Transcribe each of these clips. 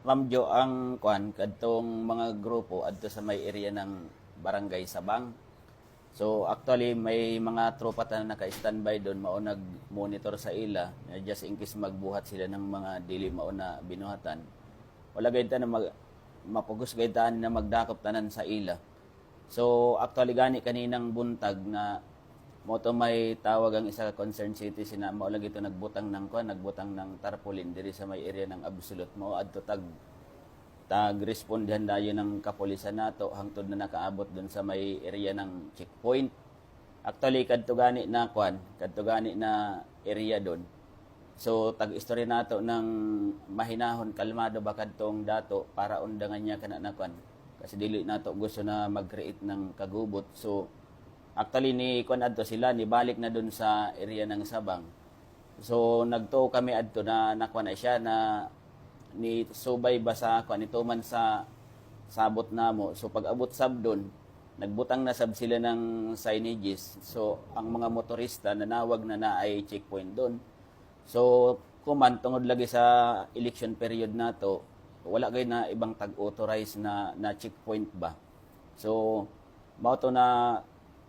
Ma'am Jo, ang kuan kadtong mga grupo adto sa may area ng Barangay Sabang. So actually may mga tropa ta na naka-standby doon mao nag-monitor sa ila just in case magbuhat sila ng mga dili mao na binuhatan. Wala gayud ta na mapugos gayud ta na magdakop tanan sa ila. So actually gani kaninang buntag na mo to may tawag ang isa ka concerned citizen na mao lagi ito nagbutang ng kuan, nagbutang ng tarpaulin diri sa may area ng Absolute mo adto tag-respondihan dayon ng kapulisan nato hangtod na nakaabot dun sa may area ng checkpoint. Actually kadto gani na kuan, kadto gani na area doon. So tag-istorya nato ng mahinahon kalmado ba kadtong dato para undangan niya kana na kuan. Kasi dili nato gusto na mag-create ng kagubot. So actually ni kuan adto sila ni balik na doon sa area ng Sabang. So nagtuo kami adto na nakuha na siya na ni subay ba sa kuan ito man sa sabot namo. So pag abot sab doon, nagbutang na sab sila ng signages. So ang mga motorista nanawag na naay checkpoint doon. So kuman tungod lagi sa election period nato, wala gay na ibang tag-authorize na checkpoint ba. So mao to na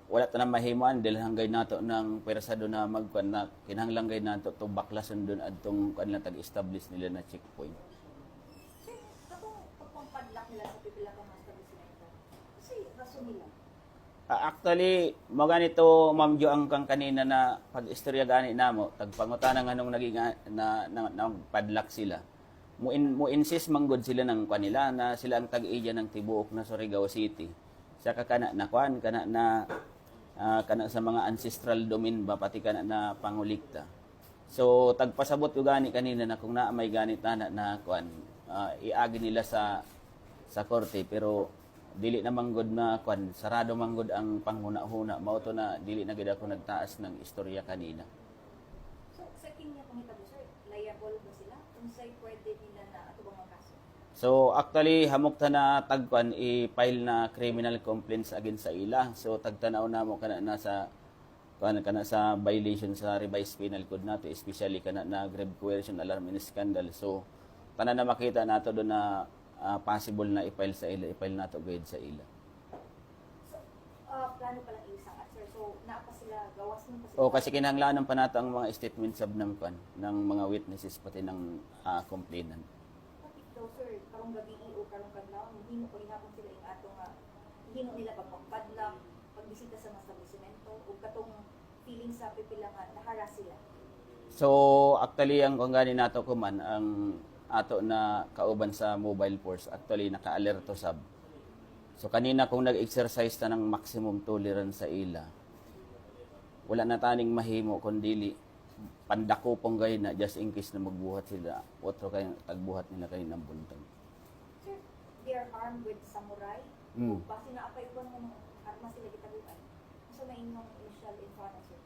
wala ta na mahimuan dahil hanggay nato ng persado na magkuan na kinahanglan gay nato to baklason doon adtong kanila tag-establish nila na checkpoint. Sir, katong pagpampadlak nila sa pipila ka mga establishmento, kasi rason nila. Actually, mo ganito Ma'am Jo ang kang kanina na pag-istorya gani namo tagpangutana nga nung naging na padlak sila. Mo insist manggod sila ng kanila na sila ang tag-iya ng tibuok na Surigao City. Sa kana na kuan kana na kana sa mga ancestral domain ba pati kana na pangulikta. So tagpasabot ko gani kanina na kung naa may ganit na kuan iagi nila sa korte pero dili na manggod na kuan sarado manggod ang panghuna-huna mao to na dili na gid ako nagtaas ng istorya kanina. So, sa kinya kung hitabo, sir, liable ba sila? Kung sa'y pwede nila na ato bang mga kaso? So actually hamok ta na tagkuan i-file na criminal complaints against sa ila. So tagtanaw namo kana na sa kana sa violation sa revised penal code nato especially kana na grave coercion, alarm and scandal. So tanan na makita nato do na possible na i-file sa ila, i-file nato gayud sa ila. So, plano pa lang isang at sir. So, naapa sila, gawas mo pa sila. O kasi kinahanglanan pa nato ang mga statement sab ng kuan ng mga witnesses pati ng complainant. Kapit daw, sir, karong gabi o karong kadlaw, himo ko ihapon sila yung atong himo nila pagpampadlak, pagbisita sa mga establishmento, o katong feeling sa pipila nga naharas sila. So actually ang kung gani nato kuman ang ato na kauban sa mobile force actually naka-alerto sab. So kanina kung nag-exercise ta ng maximum tolerance sa ila, wala na taning mahimo kundi pandako pong gay na just in case na magbuhat sila otro kay tagbuhat nila kay ng buntag. Sir, they are armed with samurai. Mm. O basi na apay ko ng arma sila gitaguan. So, na inyong initial info sir.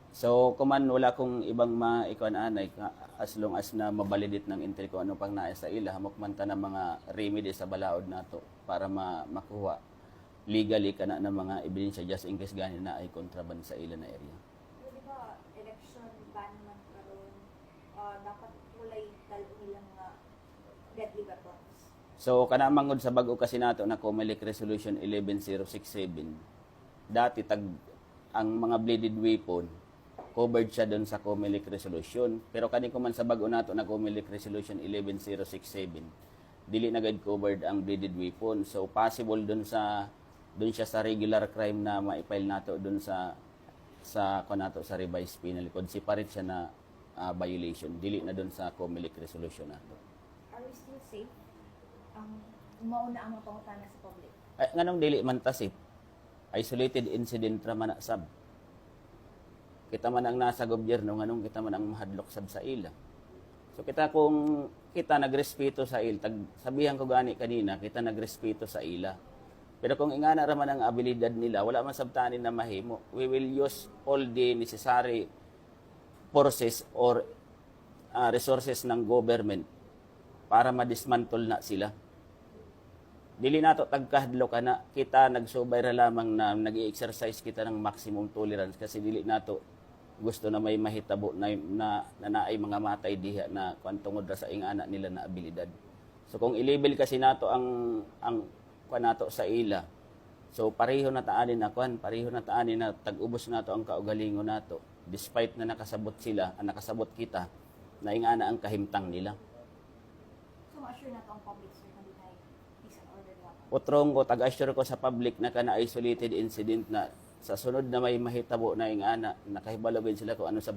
So kuman wala kong ibang maikuan anay as long as na mabalidit ng intel ko ano pang naay sa ila hamok man ta ng mga remedy sa balaod nato para makuha legally kana ng mga ebidensya just in case gani na ay contraband sa ila na area. Pero di ba, election ban man karon, dapat kulay dalo nilang mga deadly weapons. So kana mangod sa bag-o kasi nato na COMELEC Resolution 11067 dati ang mga bladed weapon covered siya doon sa COMELEC resolution. Pero kani ko man sa bag-o nato na COMELEC resolution 11067, dili na gayud covered ang bladed weapon. So possible doon siya sa regular crime na ma-file nato doon sa nato sa revised penal code. Separate siya na violation. Dili na doon sa COMELEC resolution nato. Are we still safe? Mauna ang mga pangutana sa public. Ay, nganong dili man tasip? Isolated incident ra man na sab. Kita man ang nasa gobyerno, nganong kita man ang mahadlok sab sa ila. So kung kita nagrespeto sa ila, sabihan ko gani kanina, kita nagrespeto sa ila. Pero kung ingana ra man ang abilidad nila, wala man sabtanin na mahimo. We will use all the necessary forces or resources ng government para ma-dismantle na sila. Dili nato tagkahadlok kana kita nagsubay ra lamang na nag-exercise kita ng maximum tolerance kasi dili nato gusto na may mahitabo na naay mga matay diha na kuan tungod ra sa ingana nila na abilidad. So kung i-label kasi nato ang kuan nato sa ila. So pareho na taanin na kuan, pareho na taanin na tag-ubos nato ang kaugalingon nato despite na nakasabot sila, nakasabot kita na ingana ang kahimtang nila. So, ma-assure na to ang public, sir, na deny peace and order lang. Utrong ko, tag-assure ko sa public na kana isolated incident na sa sunod na may mahitabo na ingana, nakahibalawin sila kung ano sa